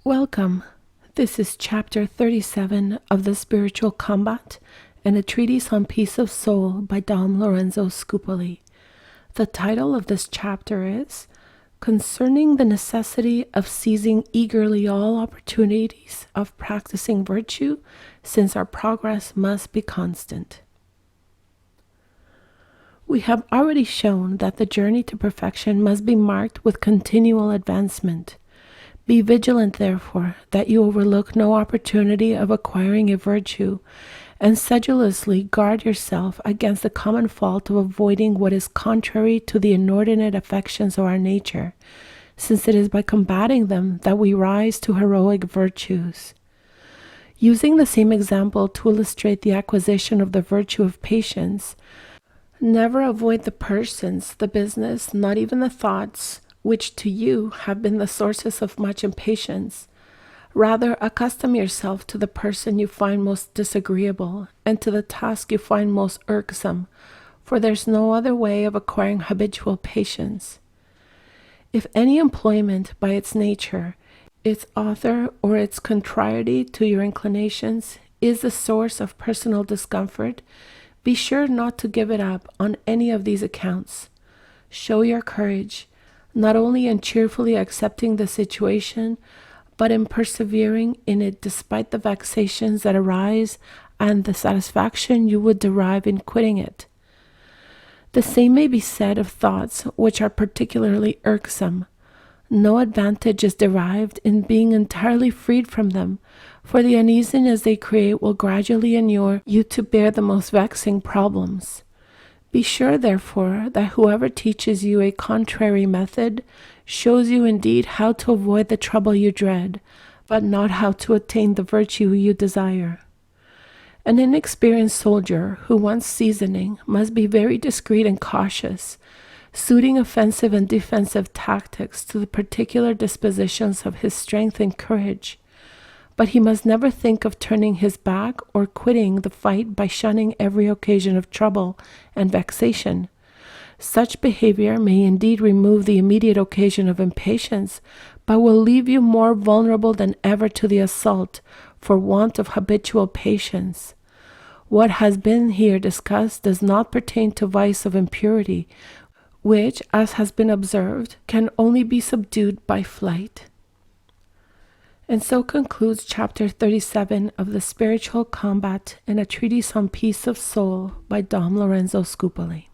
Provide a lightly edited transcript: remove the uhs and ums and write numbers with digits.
Welcome. This is chapter 37 of the Spiritual Combat and a Treatise on Peace of Soul by Dom Lorenzo Scupoli. The title of this chapter is Concerning the Necessity of Seizing Eagerly All Opportunities of Practicing Virtue, since our progress must be constant. We have already shown that the journey to perfection must be marked with continual advancement. Be vigilant, therefore, that you overlook no opportunity of acquiring a virtue, and sedulously guard yourself against the common fault of avoiding what is contrary to the inordinate affections of our nature, since it is by combating them that we rise to heroic virtues. Using the same example to illustrate the acquisition of the virtue of patience, never avoid the persons, the business, not even the thoughts, which to you have been the sources of much impatience. Rather, accustom yourself to the person you find most disagreeable, and to the task you find most irksome, for there's no other way of acquiring habitual patience. If any employment by its nature, its author, or its contrariety to your inclinations is the source of personal discomfort, be sure not to give it up on any of these accounts. Show your courage, not only in cheerfully accepting the situation, but in persevering in it despite the vexations that arise and the satisfaction you would derive in quitting it. The same may be said of thoughts which are particularly irksome. No advantage is derived in being entirely freed from them, for the uneasiness they create will gradually inure you to bear the most vexing problems. Be sure, therefore, that whoever teaches you a contrary method shows you indeed how to avoid the trouble you dread, but not how to attain the virtue you desire. An inexperienced soldier who wants seasoning must be very discreet and cautious, suiting offensive and defensive tactics to the particular dispositions of his strength and courage. But he must never think of turning his back or quitting the fight by shunning every occasion of trouble and vexation. Such behavior may indeed remove the immediate occasion of impatience, but will leave you more vulnerable than ever to the assault for want of habitual patience. What has been here discussed does not pertain to vice of impurity, which, as has been observed, can only be subdued by flight. And so concludes chapter 37 of the Spiritual Combat and a Treatise on Peace of Soul by Dom Lorenzo Scupoli.